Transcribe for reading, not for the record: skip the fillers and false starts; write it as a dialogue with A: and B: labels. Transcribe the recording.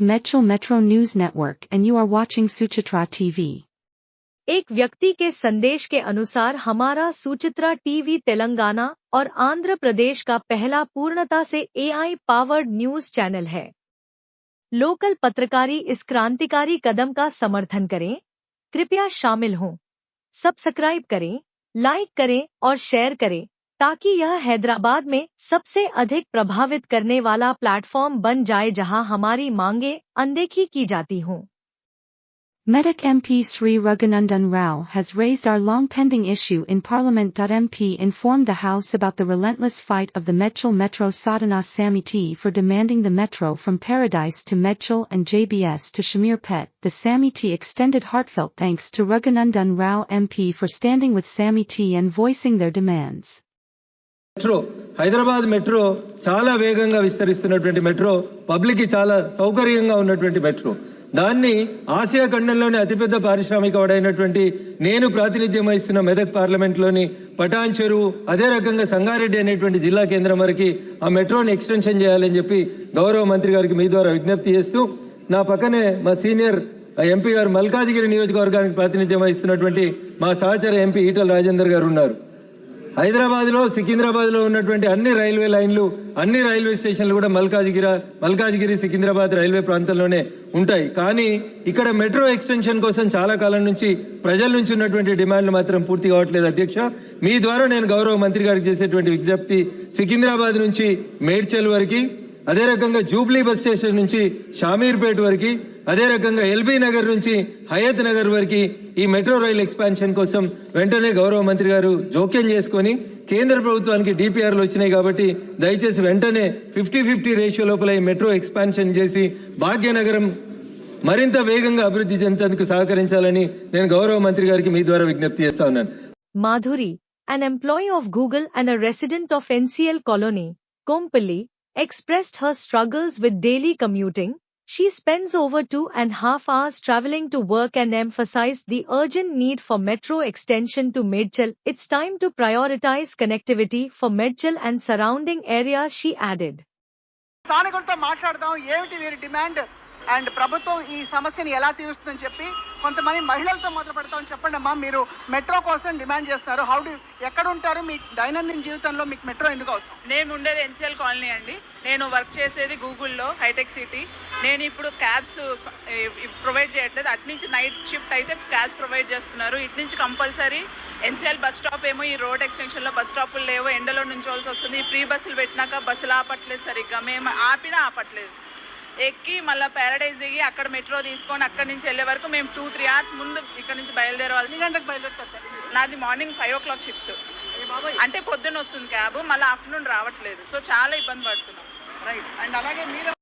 A: is Medchal Metro News Network and you are watching Suchitra TV.
B: एक व्यक्ति के संदेश के अनुसार हमारा सुचित्रा टीवी तेलंगाना और आंध्र प्रदेश का पहला पूर्णता से AI पावर्ड न्यूज चैनल है। लोकल पत्रकारी इस क्रांतिकारी कदम का समर्थन करें। कृपया शामिल हों, सब्सक्राइब करें, लाइक करें और शेयर करें ताकि यह हैदराबाद में सबसे अधिक प्रभावित करने वाला प्लेटफॉर्म बन जाए जहां हमारी मांगें अनदेखी की जाती हों।
A: Medak MP Sri Raghunandan Rao has raised our long-pending issue in Parliament. MP informed the House about the relentless fight of the Medchal Metro Sadhana Samiti for demanding the metro from Paradise to Medchal and JBS to Shamirpet. The Samiti extended heartfelt thanks to Raghunandan Rao MP for standing with Samiti and voicing their demands.
C: Metro Hyderabad metro చాలా వేగంగా విస్తరిస్తున్నటువంటి metro, public కి చాలా సౌకర్యంగా ఉన్నటువంటి metro. దాన్ని Asia ఖండంలోని అతిపెద్ద పారిశ్రామిక వాడైనటువంటి నేను ప్రాతినిధ్యం వహిస్తున్న మెదక్ పార్లమెంట్లోని పటాన్ చెరువు, అదే రకంగా సంగారెడ్డి అనేటువంటి జిల్లా కేంద్రం వరకు ఆ మెట్రోని ఎక్స్టెన్షన్ చేయాలని చెప్పి గౌరవ మంత్రి గారికి మీ ద్వారా విజ్ఞప్తి చేస్తూ, నా పక్కనే మా సీనియర్ ఎంపీ గారు మల్కాజిగిరి నియోజకవర్గానికి ప్రాతినిధ్యం వహిస్తున్నటువంటి మా సహచర ఎంపీ ఈటల రాజేందర్ గారు ఉన్నారు. హైదరాబాద్లో సికింద్రాబాద్లో ఉన్నటువంటి అన్ని రైల్వే లైన్లు, అన్ని రైల్వే స్టేషన్లు కూడా మల్కాజిగిరి సికింద్రాబాద్ రైల్వే ప్రాంతంలోనే ఉంటాయి. కానీ ఇక్కడ మెట్రో ఎక్స్టెన్షన్ కోసం చాలా కాలం నుంచి ప్రజల నుంచి ఉన్నటువంటి డిమాండ్లు మాత్రం పూర్తి కావట్లేదు. అధ్యక్ష, మీ ద్వారా నేను గౌరవ మంత్రి గారికి చేసేటువంటి విజ్ఞప్తి, సికింద్రాబాద్ నుంచి మేడ్చల్ వరకు, అదే రకంగా జూబ్లీ బస్ స్టేషన్ నుంచి షామీర్పేట వరకు, అదే రకంగా ఎల్బీ నగర్ నుంచి హయత్ నగర్ వరకు ఈ మెట్రో రైల్ ఎక్స్పాన్షన్ కోసం వెంటనే గౌరవ మంత్రి గారు జోక్యం చేసుకొని, కేంద్ర ప్రభుత్వానికి డిపిఆర్లు వచ్చినాయి కాబట్టి దయచేసి వెంటనే 50-50 రేషియో లోపల ఈ మెట్రో ఎక్స్పాన్షన్ చేసి భాగ్యనగరం మరింత వేగంగా అభివృద్ధి చెందేందుకు సహకరించాలని నేను గౌరవ మంత్రి గారికి మీ ద్వారా విజ్ఞప్తి చేస్తా ఉన్నాను.
B: Madhuri, an employee of Google and a resident of NCL colony, Kompally, expressed her struggles with daily commuting. She spends over 2.5 hours traveling to work and emphasized the urgent need for metro extension to Medchal. It's time to prioritize connectivity for Medchal and surrounding areas, she added.
D: స్థానికులతో మాట్లాడదాం, ఏమిటి వీరి demand and ప్రభుత్వం ఈ సమస్యని ఎలా తీరుస్తుందని చెప్పి కొంతమంది మహిళలతో మొదలు పెడతామని చెప్పండి అమ్మా. మీరు మెట్రో కోసం డిమాండ్ చేస్తున్నారు, ఎక్కడ ఉంటారు? మీ దైనందిన జీవితంలో మీకు మెట్రో ఎందుకు అవసరం?
E: నేను ఉండేది ఎన్సిఎల్ కాలనీ అండి. నేను వర్క్ చేసేది గూగుల్లో హైటెక్ సిటీ. నేను ఇప్పుడు క్యాబ్స్ ప్రొవైడ్ చేయట్లేదు. అటు నుంచి నైట్ షిఫ్ట్ అయితే క్యాబ్స్ ప్రొవైడ్ చేస్తున్నారు. ఇటు నుంచి కంపల్సరీ ఎన్సిఎల్ బస్ స్టాప్ ఏమో ఈ రోడ్ ఎక్స్టెన్షన్లో బస్ స్టాపులు లేవో, ఎండలో నుంచోవాల్సి వస్తుంది. ఈ ఫ్రీ బస్సులు పెట్టినాక బస్సులు ఆపట్లేదు సరిగ్గా, మేము ఆపినా ఆపట్లేదు. ఎక్కి మళ్ళీ ప్యారడైజ్ దిగి అక్కడ మెట్రో తీసుకొని అక్కడి నుంచి వెళ్ళే వరకు మేము 2-3 hours ముందు ఇక్కడ నుంచి బయలుదేరవాలి. నాది మార్నింగ్ 5 o'clock షిఫ్ట్, అంటే పొద్దున్న వస్తుంది క్యాబ్, మళ్ళీ ఆఫ్టర్నూన్ రావట్లేదు. సో చాలా ఇబ్బంది పడుతున్నాం.
D: రైట్. అండ్ అలాగే మీరు